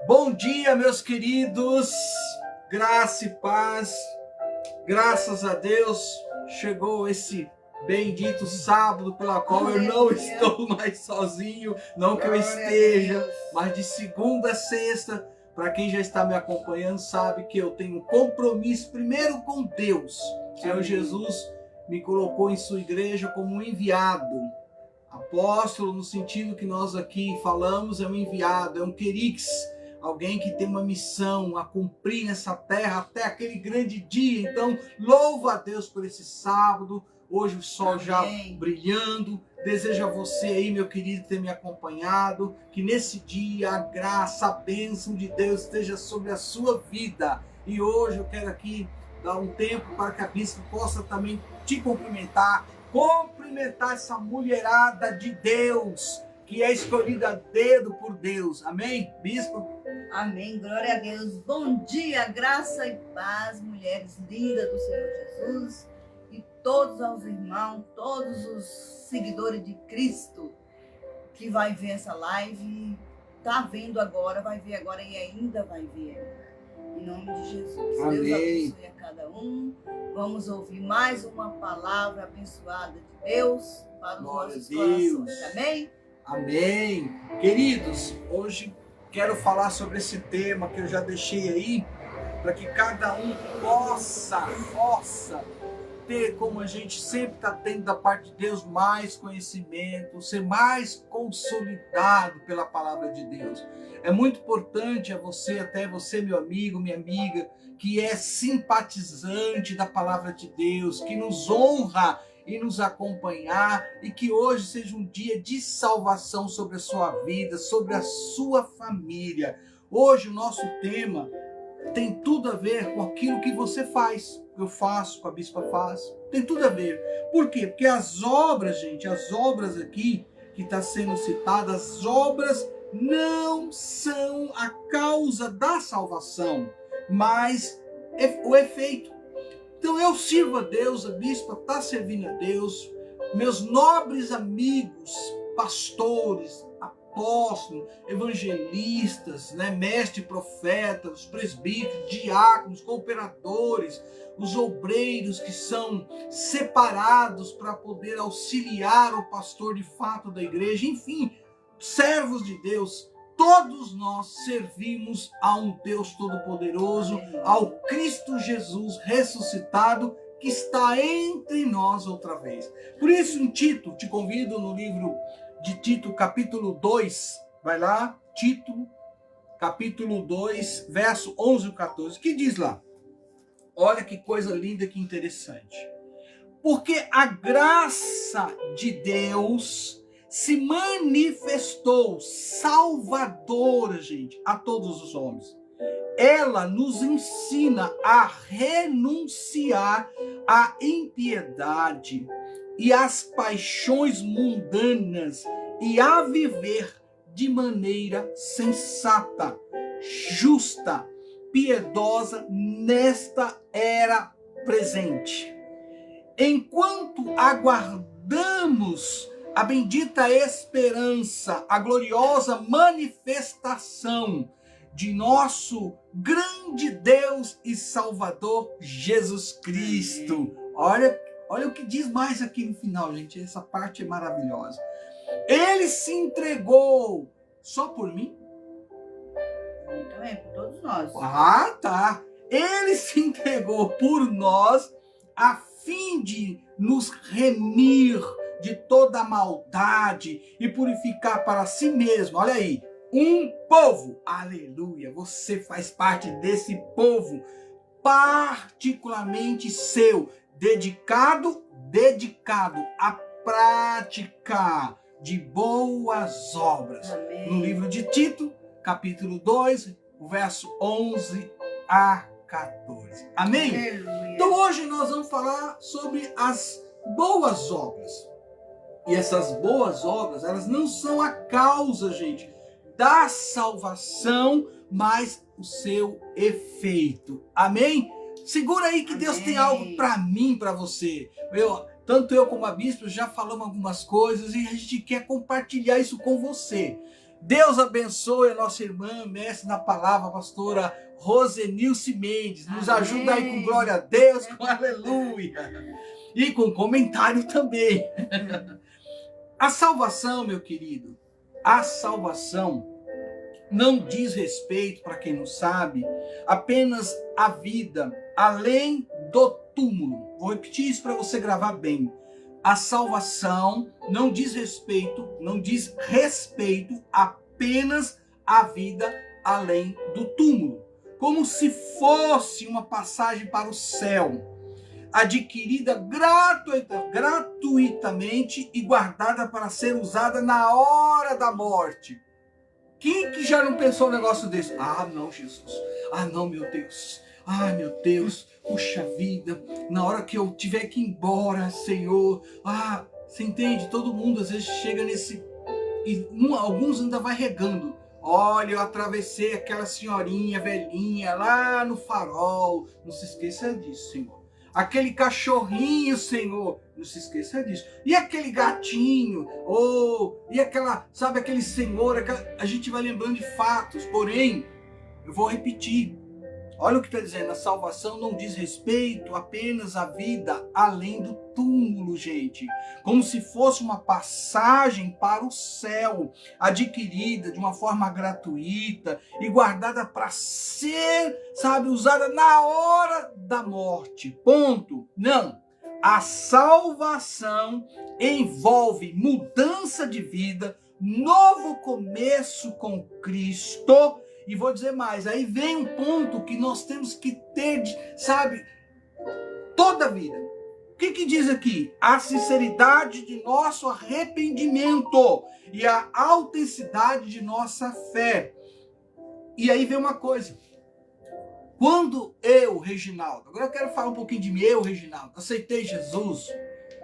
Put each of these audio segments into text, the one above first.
Bom dia, meus queridos, graça e paz. Graças a Deus, chegou esse bendito sábado pela qual eu não estou mais sozinho, não que eu esteja, mas de segunda a sexta. Para quem já está me acompanhando sabe que eu tenho um compromisso primeiro com Deus. O Senhor Jesus me colocou em sua igreja como um enviado. Apóstolo, no sentido que nós aqui falamos, é um enviado, é um querix, alguém que tem uma missão a cumprir nessa terra até aquele grande dia. Então, louva a Deus por esse sábado, hoje o sol já brilhando. Desejo a você aí, meu querido, ter me acompanhado, que nesse dia a graça, a bênção de Deus esteja sobre a sua vida. E hoje eu quero aqui dar um tempo para que a bispa possa também te cumprimentar essa mulherada de Deus, que é escolhida a dedo por Deus. Amém, bispo? Amém, glória a Deus. Bom dia, graça e paz, mulheres lindas do Senhor Jesus, e todos os irmãos, todos os seguidores de Cristo que vai ver essa live, tá vendo agora, vai ver agora e ainda vai ver. Em nome de Jesus. Amém. Deus abençoe a cada um. Vamos ouvir mais uma palavra abençoada de Deus para os nossos corações. Amém? Amém. Queridos, hoje quero falar sobre esse tema que eu já deixei aí, para que cada um possa ter, como a gente sempre está tendo da parte de Deus, mais conhecimento, ser mais consolidado pela palavra de Deus. É muito importante a você, até você, meu amigo, minha amiga, que é simpatizante da palavra de Deus, que nos honra e nos acompanhar, e que hoje seja um dia de salvação sobre a sua vida, sobre a sua família. Hoje o nosso tema tem tudo a ver com aquilo que você faz, que eu faço, que a bispa faz. Tem tudo a ver. Por quê? Porque as obras, gente, as obras aqui que está sendo citadas, as obras não são a causa da salvação, mas o efeito. Então eu sirvo a Deus, a bispa está servindo a Deus, meus nobres amigos, pastores, apóstolos, evangelistas, mestre, profetas, presbíteros, diáconos, cooperadores, os obreiros que são separados para poder auxiliar o pastor de fato da igreja, enfim, servos de Deus. Todos nós servimos a um Deus Todo-Poderoso, ao Cristo Jesus ressuscitado, que está entre nós outra vez. Por isso, em Tito, te convido no livro de Tito, capítulo 2, vai lá, Tito, capítulo 2, verso 11 e 14, que diz lá, olha que coisa linda, que interessante. Porque a graça de Deus se manifestou salvadora, gente, a todos os homens. Ela nos ensina a renunciar à impiedade e às paixões mundanas e a viver de maneira sensata, justa, piedosa nesta era presente. Enquanto aguardamos a bendita esperança, a gloriosa manifestação de nosso grande Deus e Salvador Jesus Cristo. Olha o que diz mais aqui no final, gente. Essa parte é maravilhosa. Ele se entregou só por mim? Também, por todos nós. Ah, tá. Ele se entregou por nós a fim de nos remir de toda a maldade e purificar para si mesmo, olha aí, um povo, aleluia, você faz parte desse povo, particularmente seu, dedicado à prática de boas obras. Amém. No livro de Tito, capítulo 2, o verso 11 a 14. Amém? Aleluia. Então hoje nós vamos falar sobre as boas obras. E essas boas obras, elas não são a causa, gente, da salvação, mas o seu efeito. Amém? Segura aí que Deus tem algo para mim, para você. Tanto eu como a bispa já falamos algumas coisas e a gente quer compartilhar isso com você. Deus abençoe a nossa irmã, mestre na palavra, a pastora Rosenilce Mendes. Nos ajuda aí com glória a Deus, com aleluia. E com comentário também. A salvação, meu querido, a salvação não diz respeito, para quem não sabe, apenas à vida além do túmulo. Vou repetir isso para você gravar bem. A salvação não diz respeito apenas à vida além do túmulo, como se fosse uma passagem para o céu, adquirida gratuitamente e guardada para ser usada na hora da morte. Quem que já não pensou um negócio desse? Ah, não, Jesus. Ah, não, meu Deus. Ah, meu Deus. Puxa vida. Na hora que eu tiver que ir embora, Senhor. Ah, você entende? Todo mundo às vezes chega nesse... E alguns ainda vai regando. Olha, eu atravessei aquela senhorinha velhinha lá no farol. Não se esqueça disso, Senhor. Aquele cachorrinho, Senhor, não se esqueça disso. E aquele gatinho, e aquela, sabe, aquele senhor, a gente vai lembrando de fatos. Porém, eu vou repetir. Olha o que está dizendo, a salvação não diz respeito apenas à vida além do túmulo, gente. Como se fosse uma passagem para o céu, adquirida de uma forma gratuita e guardada para ser, sabe, usada na hora da morte. Ponto. Não. A salvação envolve mudança de vida, novo começo com Cristo. E vou dizer mais, aí vem um ponto que nós temos que ter, sabe, toda a vida. O que diz aqui? A sinceridade de nosso arrependimento e a autenticidade de nossa fé. E aí vem uma coisa. Quando eu, Reginaldo, agora eu quero falar um pouquinho de mim, Reginaldo, aceitei Jesus,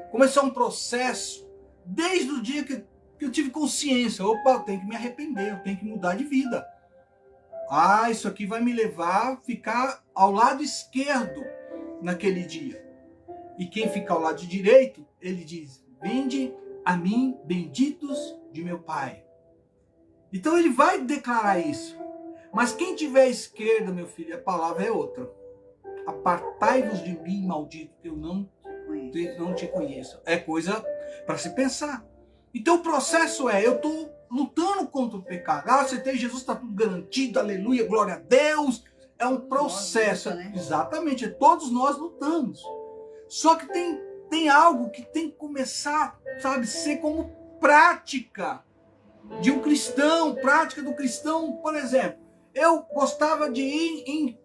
começou um processo desde o dia que eu tive consciência. Opa, eu tenho que me arrepender, eu tenho que mudar de vida. Ah, isso aqui vai me levar a ficar ao lado esquerdo naquele dia. E quem fica ao lado direito, ele diz, vinde a mim, benditos de meu Pai. Então ele vai declarar isso. Mas quem tiver à esquerda, meu filho, a palavra é outra. Apartai-vos de mim, maldito, que eu não te conheço. É coisa para se pensar. Então o processo eu estou lutando contra o pecado. Ah, aceitei Jesus, está tudo garantido, aleluia, glória a Deus. É um processo. Luta, né? Exatamente, todos nós lutamos. Só que tem algo que tem que começar, sabe, ser como prática de um cristão, prática do cristão. Por exemplo, eu gostava de ir em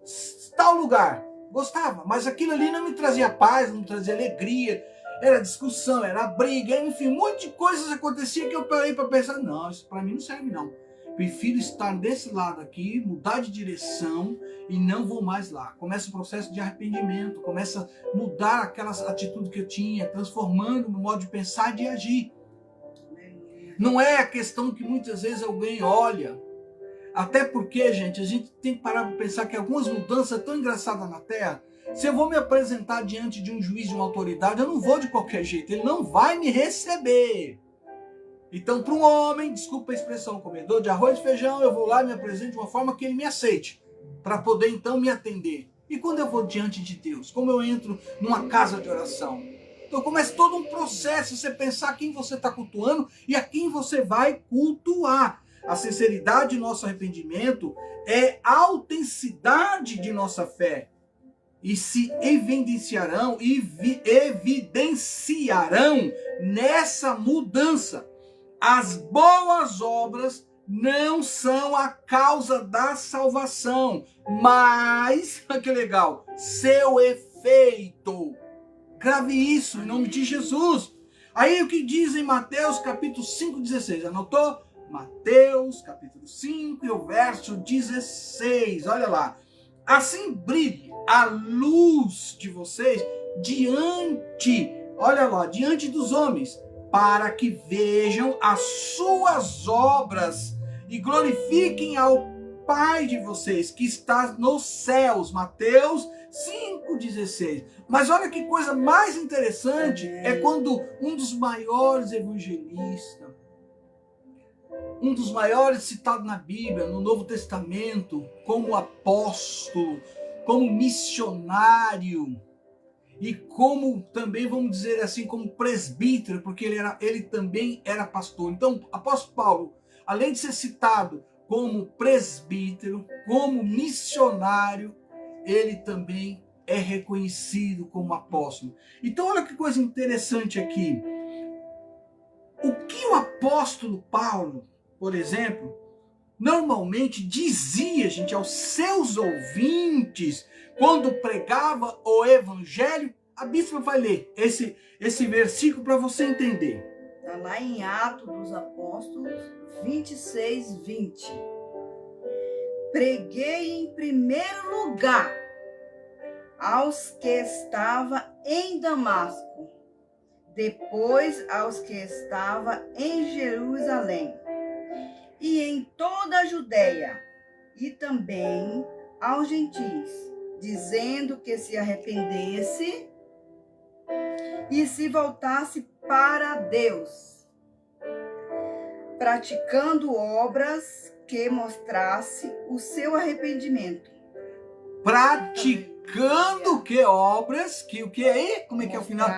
tal lugar, gostava, mas aquilo ali não me trazia paz, não me trazia alegria. Era discussão, era briga, enfim, um monte de coisas acontecia que eu parei para pensar, não, isso para mim não serve não. Prefiro estar desse lado aqui, mudar de direção e não vou mais lá. Começa o processo de arrependimento, começa a mudar aquelas atitudes que eu tinha, transformando o meu modo de pensar e de agir. Não é a questão que muitas vezes alguém olha. Até porque, gente, a gente tem que parar para pensar que algumas mudanças tão engraçadas na Terra. Se eu vou me apresentar diante de um juiz, de uma autoridade, eu não vou de qualquer jeito. Ele não vai me receber. Então, para um homem, desculpa a expressão, comedor de arroz e feijão, eu vou lá e me apresento de uma forma que ele me aceite. Para poder, então, me atender. E quando eu vou diante de Deus? Como eu entro numa casa de oração? Então, começa todo um processo. Você pensar quem você está cultuando e a quem você vai cultuar. A sinceridade de nosso arrependimento é a autenticidade de nossa fé. E se evidenciarão nessa mudança. As boas obras não são a causa da salvação, mas, que legal, seu efeito. Grave isso em nome de Jesus. Aí o que diz em Mateus capítulo 5:16, anotou? Mateus capítulo 5 e o verso 16, olha lá. Assim brilhe a luz de vocês diante dos homens, para que vejam as suas obras e glorifiquem ao Pai de vocês que está nos céus. Mateus 5:16. Mas olha que coisa mais interessante, é quando um dos maiores evangelistas, um dos maiores citados na Bíblia, no Novo Testamento, como apóstolo, como missionário e como também, vamos dizer assim, como presbítero, porque ele também era pastor. Então, apóstolo Paulo, além de ser citado como presbítero, como missionário, ele também é reconhecido como apóstolo. Então, olha que coisa interessante aqui. O que o apóstolo Paulo, por exemplo, normalmente dizia, gente, aos seus ouvintes, quando pregava o evangelho, a bispa vai ler esse versículo para você entender. Está lá em Atos dos Apóstolos 26, 20. Preguei em primeiro lugar aos que estavam em Damasco, depois aos que estavam em Jerusalém, e em toda a Judéia, e também aos gentios, dizendo que se arrependesse e se voltasse para Deus, praticando obras que mostrasse o seu arrependimento. Praticando que obras, que o que é? Como é que é o final?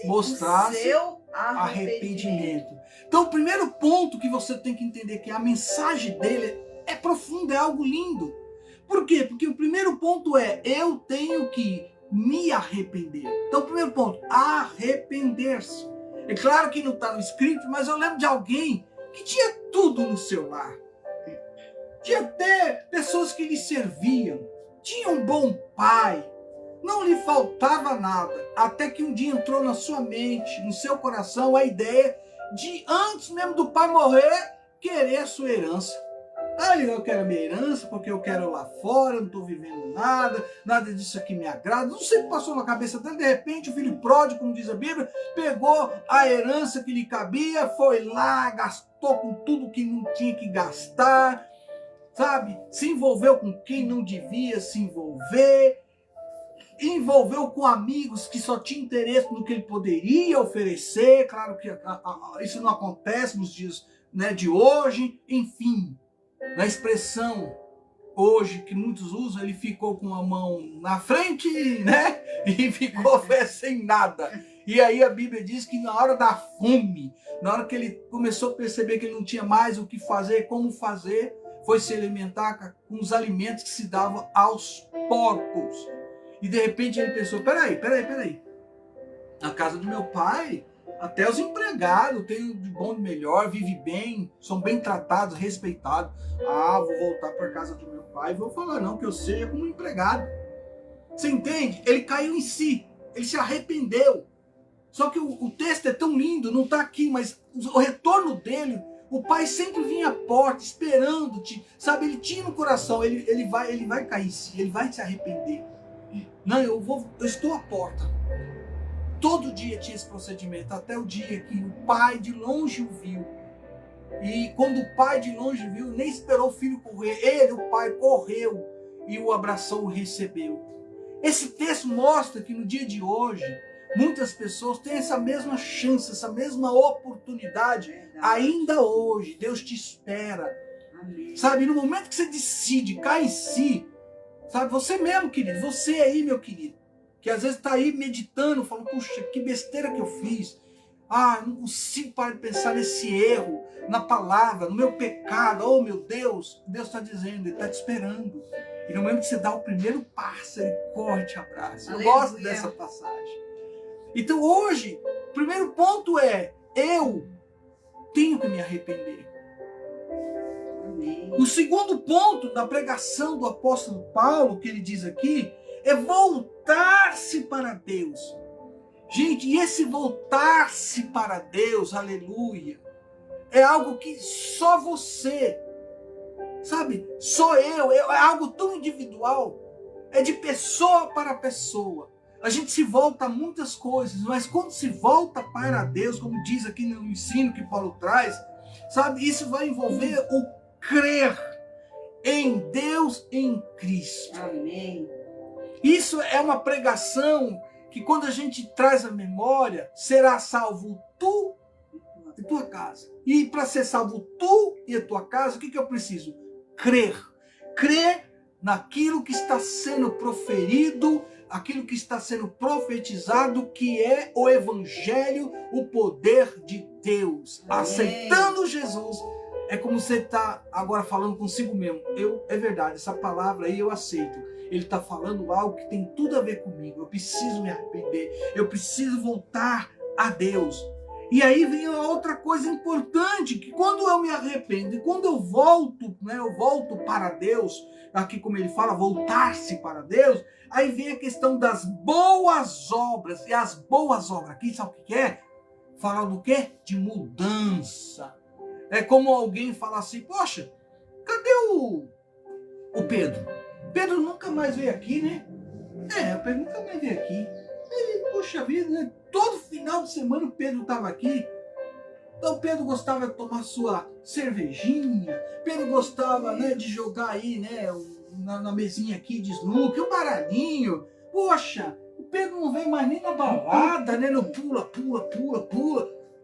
Mostrasse o seu arrependimento. Então, o primeiro ponto que você tem que entender é que a mensagem dele é profunda, é algo lindo. Por quê? Porque o primeiro ponto é, eu tenho que me arrepender. Então, o primeiro ponto, arrepender-se. É claro que não está no escrito, mas eu lembro de alguém que tinha tudo no seu lar. Tinha até pessoas que lhe serviam. Tinha um bom pai. Não lhe faltava nada. Até que um dia entrou na sua mente, no seu coração, a ideia de, antes mesmo do pai morrer, querer a sua herança. Eu quero a minha herança porque eu quero lá fora, não estou vivendo nada disso aqui me agrada. Não sei o que passou na cabeça dele, de repente o filho pródigo, como diz a Bíblia, pegou a herança que lhe cabia, foi lá, gastou com tudo que não tinha que gastar, sabe? Se envolveu com quem não devia se envolver, envolveu com amigos que só tinham interesse no que ele poderia oferecer. Claro que isso não acontece nos dias, né, de hoje, enfim. Na expressão hoje que muitos usam, ele ficou com a mão na frente, né? E ficou sem nada. E aí a Bíblia diz que na hora da fome, na hora que ele começou a perceber que ele não tinha mais o que fazer, como fazer, foi se alimentar com os alimentos que se davam aos porcos. E de repente ele pensou, peraí. Na casa do meu pai, até os empregados têm de bom e de melhor, vivem bem, são bem tratados, respeitados. Vou voltar para a casa do meu pai e vou falar não, que eu seja como empregado. Você entende? Ele caiu em si, ele se arrependeu. Só que o texto é tão lindo, não está aqui, mas o retorno dele, o pai sempre vinha à porta, esperando-te, sabe? Ele tinha no coração, ele vai cair em si, ele vai se arrepender. Não, eu estou à porta. Todo dia tinha esse procedimento, até o dia que o pai de longe o viu. E quando o pai de longe viu, nem esperou o filho correr. O pai, correu e o abraçou, o recebeu. Esse texto mostra que no dia de hoje, muitas pessoas têm essa mesma chance, essa mesma oportunidade. Ainda hoje, Deus te espera. Amém. Sabe, no momento que você decide, cai em si, sabe, você mesmo, querido, você aí, meu querido, que às vezes está aí meditando, falando, puxa, que besteira que eu fiz. Eu não consigo parar de pensar nesse erro, na palavra, no meu pecado. Oh, meu Deus, Deus está dizendo, Ele está te esperando. E no momento que você dá o primeiro passo, Ele corre e te abraça. Eu gosto dessa passagem. Então hoje, o primeiro ponto é, eu tenho que me arrepender. Amém. O segundo ponto da pregação do apóstolo Paulo, que ele diz aqui, é voltar-se para Deus. Gente, e esse voltar-se para Deus, aleluia, é algo que só você, sabe, só eu, é algo tão individual, é de pessoa para pessoa. A gente se volta a muitas coisas, mas quando se volta para Deus, como diz aqui no ensino que Paulo traz, sabe, isso vai envolver o crer em Deus, em Cristo. Amém. Isso é uma pregação que quando a gente traz a memória, será salvo tu e tua casa. E para ser salvo tu e a tua casa, o que eu preciso? Crer. Crer naquilo que está sendo proferido, aquilo que está sendo profetizado, que é o Evangelho, o poder de Deus. Amém. Aceitando Jesus, é como você está agora falando consigo mesmo. É verdade, essa palavra aí eu aceito. Ele está falando algo que tem tudo a ver comigo. Eu preciso me arrepender. Eu preciso voltar a Deus. E aí vem a outra coisa importante, que quando eu me arrependo e quando eu volto, né, eu volto para Deus, aqui como ele fala, voltar-se para Deus, aí vem a questão das boas obras. E as boas obras aqui, sabe o que é? Fala do quê? De mudança. É como alguém fala assim, poxa, cadê o Pedro? Pedro nunca mais veio aqui, né? O Pedro nunca mais veio aqui. Poxa vida, né? Todo final de semana o Pedro estava aqui. Então o Pedro gostava de tomar sua cervejinha. Pedro gostava, né, de jogar aí, né, na mesinha aqui de snooker, um baralhinho. Poxa, o Pedro não vem mais nem na balada, né? No pula.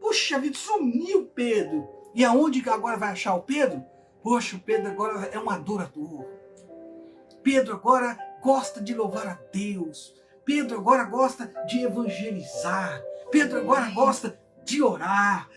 Poxa vida, sumiu o Pedro. E aonde que agora vai achar o Pedro? Poxa, o Pedro agora é um adorador. Pedro agora gosta de louvar a Deus. Pedro agora gosta de evangelizar. Pedro agora gosta de orar.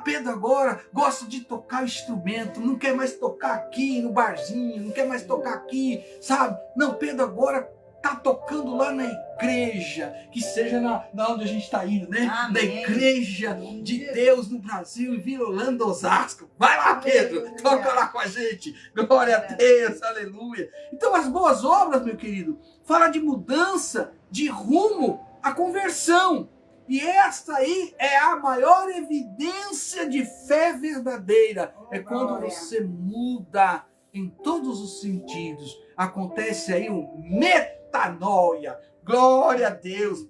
Pedro agora gosta de tocar o instrumento. Não quer mais tocar aqui no barzinho. Não quer mais tocar aqui, sabe? Não, Pedro agora está tocando lá na igreja. Que seja na onde a gente está indo, né? Amém. Na igreja de Deus no Brasil, em Vila Holanda, Osasco. Vai lá, Pedro. Aleluia. Toca lá com a gente. Glória a Deus. Aleluia. Então as boas obras, meu querido, fala de mudança de rumo à conversão. E esta aí é a maior evidência de fé verdadeira. É quando você muda em todos os sentidos. Acontece aí um metanoia. Glória a Deus.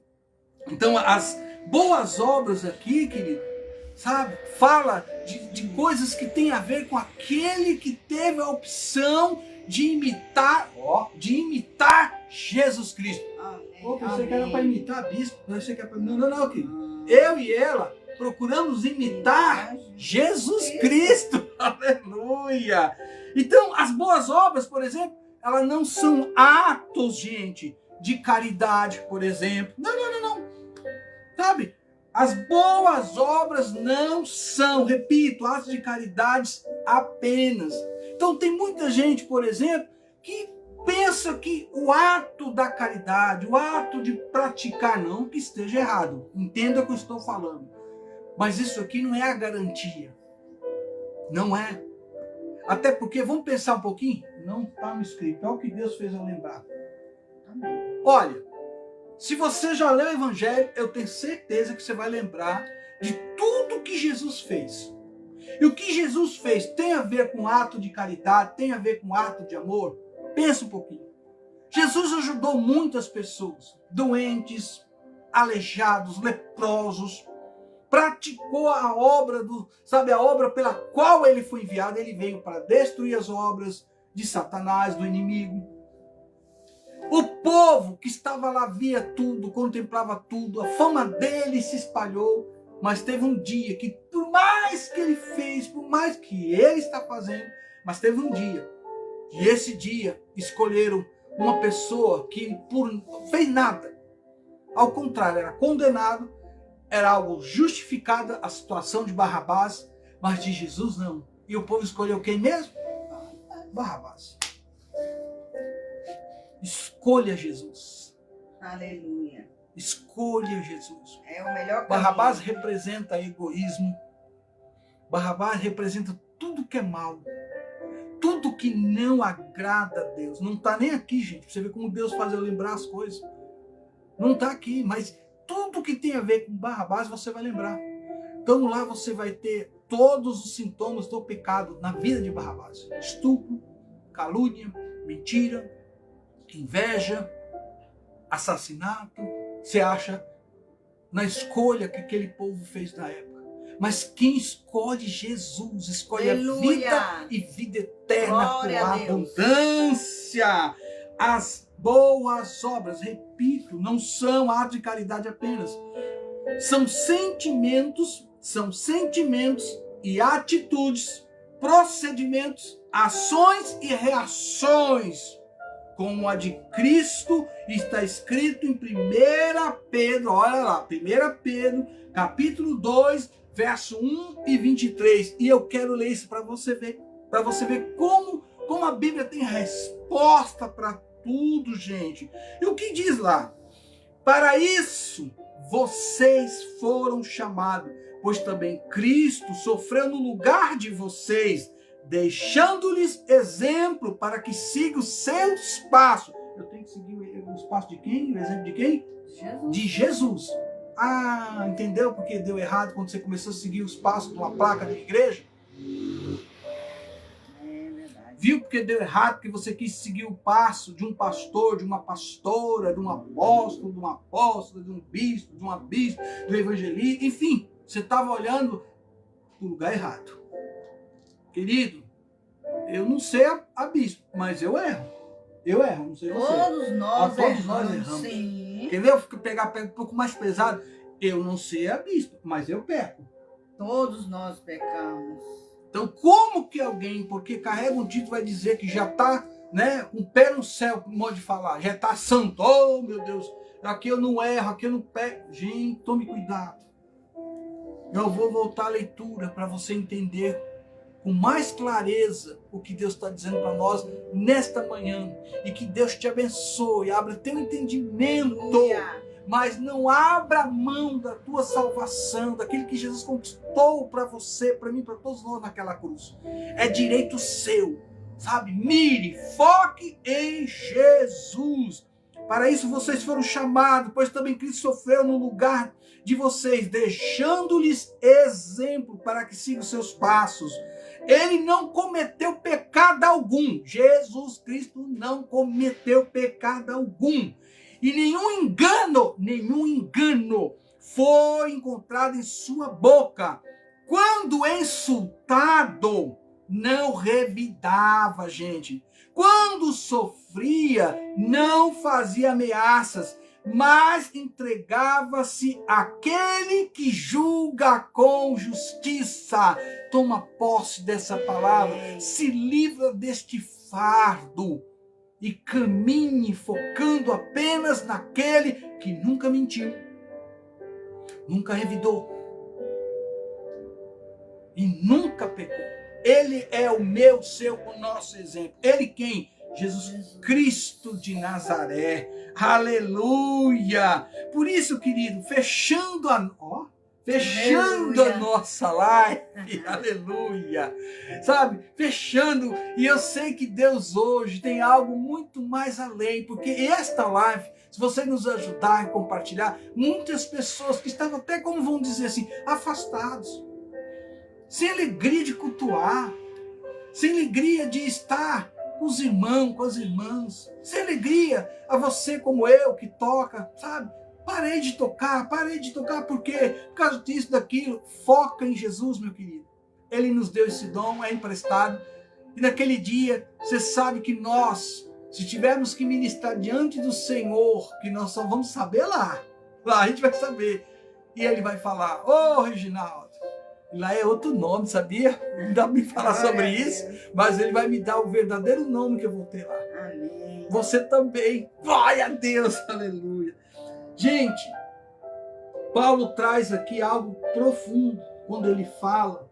Então as boas obras aqui, querido, sabe, fala de coisas que tem a ver com aquele que teve a opção de imitar Jesus Cristo. Você quer era para imitar bispo? Você quer para... Não, aqui. Eu e ela procuramos imitar Jesus Cristo. Aleluia! Então, as boas obras, por exemplo, elas não são atos, gente, de caridade, por exemplo. Não. Sabe? As boas obras não são, repito, atos de caridade apenas. Então, tem muita gente, por exemplo, que pensa que o ato da caridade, o ato de praticar, não que esteja errado, entenda o que eu estou falando, mas isso aqui não é a garantia, não é. Até porque, vamos pensar um pouquinho, não está no escrito, é o que Deus fez eu lembrar. Olha, se você já leu o Evangelho, eu tenho certeza que você vai lembrar de tudo que Jesus fez. E o que Jesus fez tem a ver com ato de caridade, tem a ver com ato de amor? Pensa um pouquinho. Jesus ajudou muitas pessoas, doentes, aleijados, leprosos, praticou a obra a obra pela qual ele foi enviado. Ele veio para destruir as obras de Satanás, do inimigo. O povo que estava lá via tudo, contemplava tudo, a fama dele se espalhou, mas teve um dia que, por mais que ele fez, por mais que ele está fazendo, mas teve um dia, e esse dia escolheram uma pessoa que não fez nada. Ao contrário, era condenado, era algo justificada a situação de Barrabás, mas de Jesus não. E o povo escolheu quem mesmo? Barrabás. Escolha Jesus. Aleluia. Escolha Jesus. É o melhor caminho. Barrabás representa egoísmo. Barrabás representa tudo que é mal. Tudo que não agrada a Deus. Não está nem aqui, gente. Você vê como Deus faz eu lembrar as coisas. Não está aqui, mas tudo que tem a ver com Barrabás você vai lembrar. Então lá você vai ter todos os sintomas do pecado na vida de Barrabás. Estupro, calúnia, mentira, inveja, assassinato. Você acha na escolha que aquele povo fez na época. Mas quem escolhe Jesus, escolhe Aleluia. A vida e vida eterna com abundância. As boas obras, repito, não são atos de caridade apenas. São sentimentos e atitudes, procedimentos, ações e reações como a de Cristo está escrito em 1 Pedro, olha lá, 1 Pedro, capítulo 2, verso 1 e 23. E eu quero ler isso para você ver como a Bíblia tem resposta para tudo, gente. E o que diz lá? Para isso vocês foram chamados, pois também Cristo sofreu no lugar de vocês, deixando-lhes exemplo para que sigam os seus passos. Eu tenho que seguir os passos de quem? O exemplo de quem? Jesus. De Jesus. Ah, entendeu porque deu errado quando você começou a seguir os passos de uma placa de igreja? Viu porque deu errado? Porque você quis seguir o passo de um pastor, de uma pastora, de um apóstolo, de uma apóstola, de um bispo, de uma bispa, do evangelista. Enfim, você estava olhando para o lugar errado. Querido, eu não sei a bispo, mas eu erro. Eu erro, não sei você. Todos nós Todos nós erramos. Sim. Quer ver eu pegar um pouco mais pesado? Eu não sei a bispo, mas eu peco. Todos nós pecamos. Então, como que alguém, porque carrega um título, vai dizer que já está, né, com o pé no céu, modo de falar, já está santo, oh meu Deus, aqui eu não erro, aqui eu não peco. Gente, tome cuidado. Eu vou voltar à leitura para você entender com mais clareza o que Deus está dizendo para nós nesta manhã. E que Deus te abençoe, abra teu entendimento. Aleluia. Mas não abra mão da tua salvação, daquilo que Jesus conquistou para você, para mim, para todos nós naquela cruz. É direito seu, sabe? Mire, foque em Jesus. Para isso vocês foram chamados, pois também Cristo sofreu no lugar de vocês, deixando-lhes exemplo para que sigam seus passos. Ele não cometeu pecado algum. Jesus Cristo não cometeu pecado algum. E nenhum engano foi encontrado em sua boca. Quando insultado, não revidava, gente. Quando sofria, não fazia ameaças, mas entregava-se àquele que julga com justiça. Toma posse dessa palavra. Se livra deste fardo. E caminhe focando apenas naquele que nunca mentiu, nunca revidou e nunca pecou. Ele é o meu, seu, o nosso exemplo. Ele quem? Jesus Cristo de Nazaré. Aleluia! Por isso, querido, fechando a nossa live, aleluia, sabe, fechando, e eu sei que Deus hoje tem algo muito mais além, porque esta live, se você nos ajudar e compartilhar, muitas pessoas que estavam até, como vão dizer assim, afastados, sem alegria de cultuar, sem alegria de estar com os irmãos, com as irmãs, sem alegria a você como eu que toca, sabe? Parei de tocar, por quê? Por causa disso, daquilo. Foca em Jesus, meu querido. Ele nos deu esse dom, é emprestado. E naquele dia, você sabe que nós, se tivermos que ministrar diante do Senhor, que nós só vamos saber lá. Lá a gente vai saber. E ele vai falar, ô Reginaldo, lá é outro nome, sabia? Não dá para me falar sobre isso, mas ele vai me dar o verdadeiro nome que eu vou ter lá. Amém. Você também. Glória a Deus, aleluia. Gente, Paulo traz aqui algo profundo quando ele fala.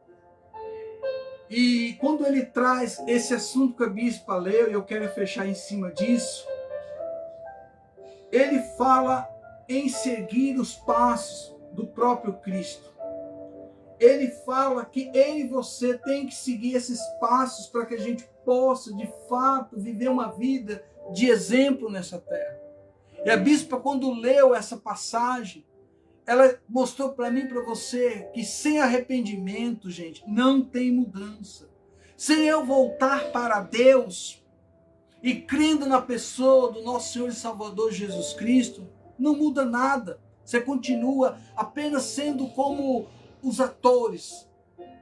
E quando ele traz esse assunto que a bispa leu, e eu quero fechar em cima disso, ele fala em seguir os passos do próprio Cristo. Ele fala que eu e você tem que seguir esses passos para que a gente possa, de fato, viver uma vida de exemplo nessa terra. E a bispa, quando leu essa passagem, ela mostrou para mim e para você que sem arrependimento, gente, não tem mudança. Sem eu voltar para Deus e crendo na pessoa do nosso Senhor e Salvador Jesus Cristo, não muda nada. Você continua apenas sendo como os atores.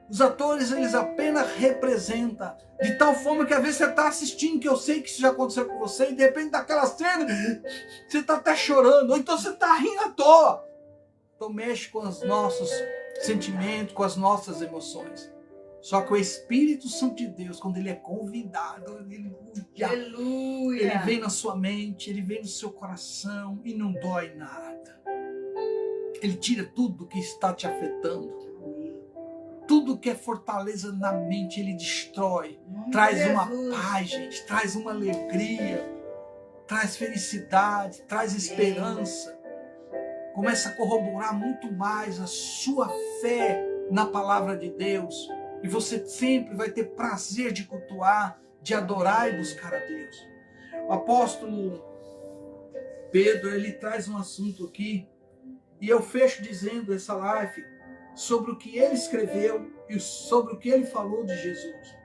Os atores, eles apenas representam. De tal forma que às vezes você está assistindo, que eu sei que isso já aconteceu com você, e de repente daquela cena, você está até chorando, ou então você está rindo à toa. Então mexe com os nossos sentimentos, com as nossas emoções. Só que o Espírito Santo de Deus, quando ele é convidado, Aleluia. ele vem na sua mente, ele vem no seu coração e não dói nada. Ele tira tudo que está te afetando. Tudo que é fortaleza na mente, ele destrói. Traz uma paz, gente. Traz uma alegria. Traz felicidade. Traz esperança. Começa a corroborar muito mais a sua fé na palavra de Deus. E você sempre vai ter prazer de cultuar, de adorar e buscar a Deus. O apóstolo Pedro, ele traz um assunto aqui. E eu fecho dizendo essa live sobre o que ele escreveu e sobre o que ele falou de Jesus.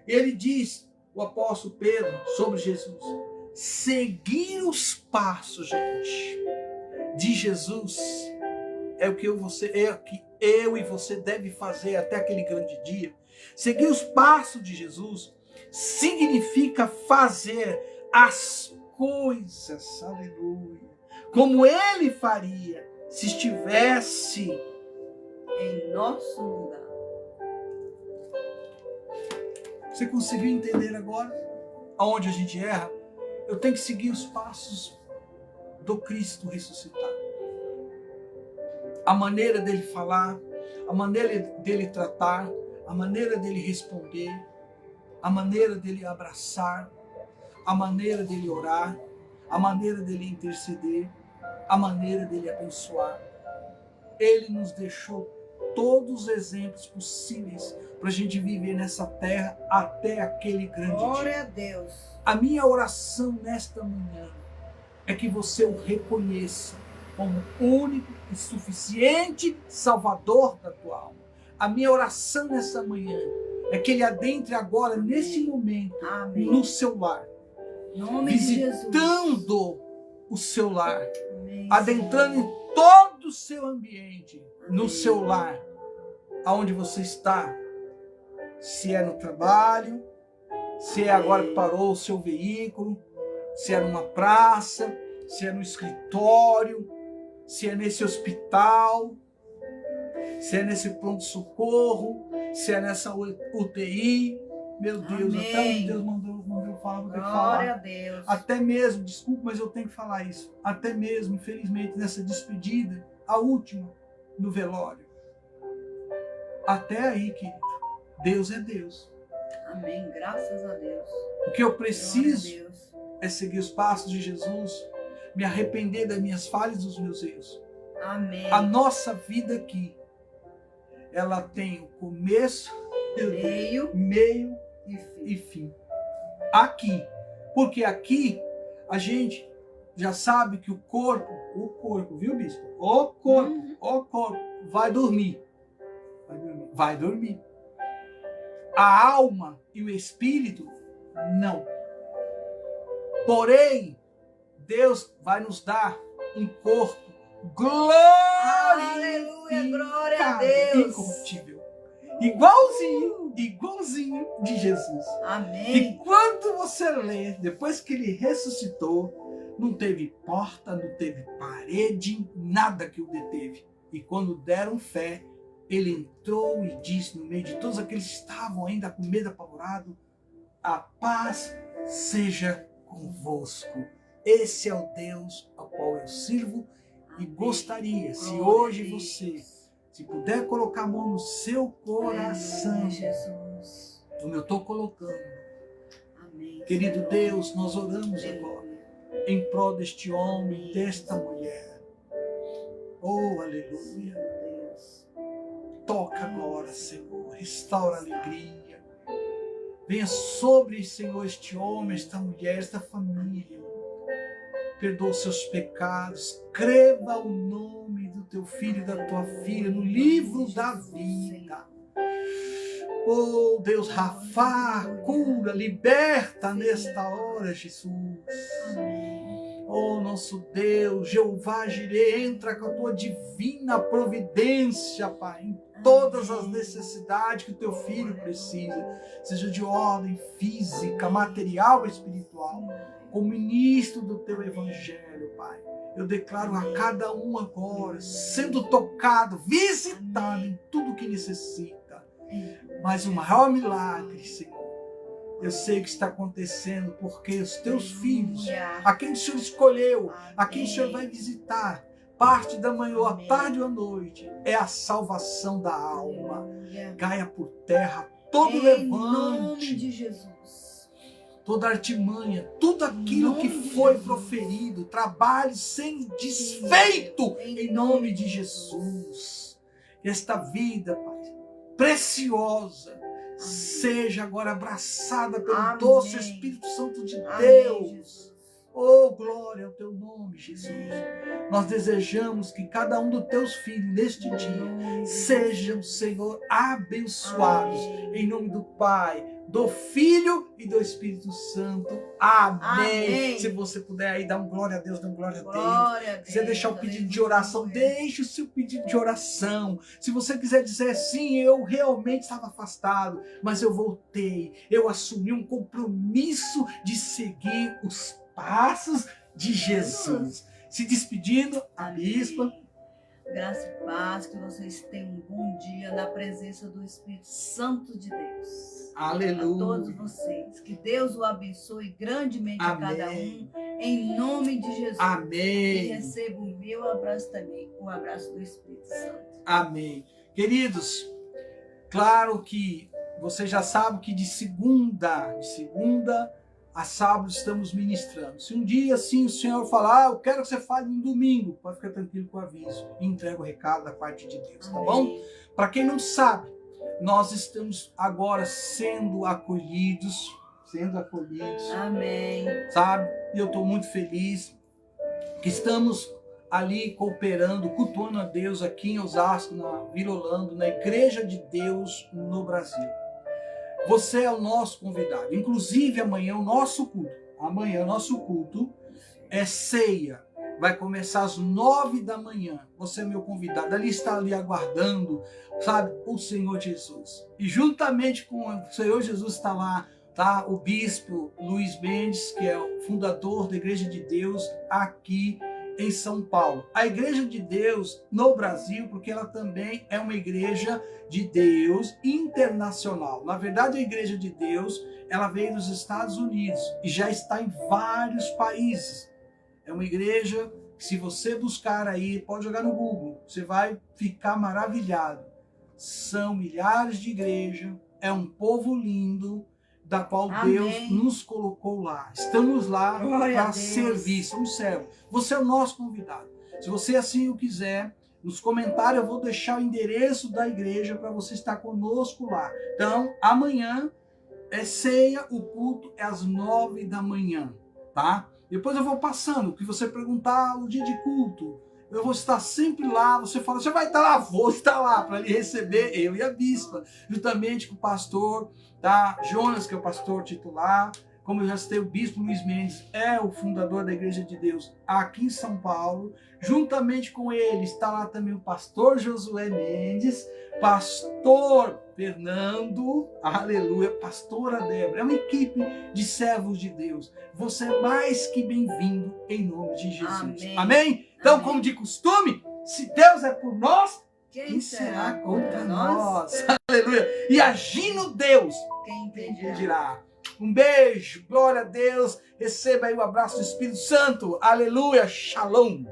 Ele diz, o apóstolo Pedro, sobre Jesus, seguir os passos, gente, de Jesus é o que eu e você deve fazer até aquele grande dia. Seguir os passos de Jesus significa fazer as coisas, aleluia, como ele faria se estivesse em nosso lugar. Você conseguiu entender agora aonde a gente erra? Eu tenho que seguir os passos do Cristo ressuscitado. A maneira dele falar, a maneira dele tratar, a maneira dele responder, a maneira dele abraçar, a maneira dele orar, a maneira dele interceder, a maneira dele abençoar. Ele nos deixou todos os exemplos possíveis para a gente viver nessa terra até aquele grande dia. Glória a Deus. A minha oração nesta manhã é que você o reconheça como único e suficiente Salvador da tua alma. A minha oração nessa manhã é que ele adentre agora, nesse momento, Amém. no seu lar. Em nome de Jesus. Visitando o seu lar. Amém, adentrando Senhor. em todo o seu ambiente, no Amém. seu lar, aonde você está. Se é no trabalho, se é agora que parou o seu veículo, se é numa praça, se é no escritório, se é nesse hospital, se é nesse pronto-socorro, se é nessa UTI. Meu Deus, Amém. até onde Deus mandou eu falar, vou ter que Glória falar. a Deus. Até mesmo, desculpa, mas eu tenho que falar isso. Até mesmo, infelizmente, nessa despedida, a última, no velório. Até aí, querido, Deus é Deus. Amém. Graças a Deus. O que eu Glória a preciso Deus. é seguir os passos de Jesus, me arrepender das minhas falhas e dos meus erros. Amém. A nossa vida aqui, ela tem o começo, meio e fim. e fim. Aqui. Porque aqui a gente já sabe que o corpo, viu, bispo? O corpo vai dormir. Vai dormir. A alma e o espírito, não. Porém, Deus vai nos dar um corpo Aleluia, glória a Deus. incorruptível. Igualzinho de Jesus. E Amém. quando você lê, depois que ele ressuscitou, não teve porta, não teve parede, nada que o deteve. E quando deram fé, ele entrou e disse no meio de todos aqueles que estavam ainda com medo apavorado: a paz seja convosco. Esse é o Deus ao qual eu sirvo. E gostaria, se hoje você, se puder colocar a mão no seu coração, Jesus. como eu estou colocando, Amém. querido Deus, nós oramos agora em prol deste homem, desta mulher. Oh, aleluia. Deus. Toca agora, Senhor, restaura a alegria. Venha sobre, Senhor, este homem, esta mulher, esta família. Perdoa os seus pecados. Escreva o nome do teu filho e da tua filha no livro da vida. Oh, Deus, Rafa, cura, liberta nesta hora, Jesus. Oh, nosso Deus, Jeová Jireh, entra com a tua divina providência, Pai, em todas as necessidades que o teu filho precisa, seja de ordem física, material ou espiritual. Como ministro do teu evangelho, Pai, eu declaro a cada um agora, sendo tocado, visitado em tudo que necessita. Mas o maior milagre, Senhor, eu sei que está acontecendo porque os teus filhos, a quem o Senhor escolheu, a quem o Senhor vai visitar, parte da manhã, ou à tarde ou à noite, é a salvação da alma. Caia por terra todo levante. Em nome de Jesus. Toda artimanha, tudo aquilo que foi proferido, trabalhe sendo desfeito em nome de Jesus. Esta vida, Pai, preciosa, seja agora abraçada pelo doce Espírito Santo de Deus. Oh, glória ao teu nome, Jesus. Nós desejamos que cada um dos teus filhos neste dia sejam, Senhor, abençoados. Em nome do Pai, do Filho e do Espírito Santo. Amém. Se você puder aí dar um glória a Deus, dá um glória a Deus. Se você deixar o pedido de oração, deixe o seu pedido de oração. Se você quiser dizer sim, eu realmente estava afastado, mas eu voltei. Eu assumi um compromisso de seguir os passos de Jesus. Se despedindo, a bispa. Graça e paz, que vocês tenham um bom dia na presença do Espírito Santo de Deus. Aleluia. A todos vocês. Que Deus o abençoe grandemente a cada um. Em nome de Jesus. Amém. E receba o meu abraço também. O abraço do Espírito Santo. Amém. Queridos, claro que você já sabe que de segunda a sábado estamos ministrando. Se um dia assim o Senhor falar, eu quero que você fale no domingo, pode ficar tranquilo com o aviso. E entrega o recado da parte de Deus, tá bom? Para quem não sabe, nós estamos agora sendo acolhidos. Amém. Sabe? E eu estou muito feliz que estamos ali cooperando, cultuando a Deus aqui em Osasco, na Vila Holanda, na Igreja de Deus no Brasil. Você é o nosso convidado. Inclusive amanhã o nosso culto. Amanhã o nosso culto é ceia. Vai começar às 9 da manhã. Você é meu convidado. Ali está ali aguardando, sabe, o Senhor Jesus. E juntamente com o Senhor Jesus está lá, tá, o bispo Luiz Mendes, que é o fundador da Igreja de Deus aqui em São Paulo. A Igreja de Deus no Brasil, porque ela também é uma Igreja de Deus internacional. Na verdade, a Igreja de Deus, ela veio dos Estados Unidos e já está em vários países. É uma igreja que, se você buscar aí, pode jogar no Google, você vai ficar maravilhado. São milhares de igrejas, é um povo lindo, da qual Deus nos colocou lá. Estamos lá para servir, somos servos. Você é o nosso convidado. Se você assim o quiser, nos comentários eu vou deixar o endereço da igreja para você estar conosco lá. Então, amanhã é ceia, o culto é às 9 da manhã, tá? Depois eu vou passando, o que você perguntar o dia de culto, eu vou estar sempre lá. Você fala, você vai estar lá? Vou estar lá para lhe receber, eu e a bispa, juntamente com o pastor, tá? Jonas, que é o pastor titular. Como eu já citei, o bispo Luiz Mendes é o fundador da Igreja de Deus aqui em São Paulo. Juntamente com ele está lá também o pastor Josué Mendes, pastor Fernando, aleluia, pastora Débora. É uma equipe de servos de Deus. Você é mais que bem-vindo em nome de Jesus. Amém. Amém? Então, Amém. Como de costume, se Deus é por nós, Quem será contra nós? Aleluia. E agindo Deus, Quem impedirá? Um beijo, glória a Deus. Receba aí o abraço do Espírito Santo. Aleluia, shalom.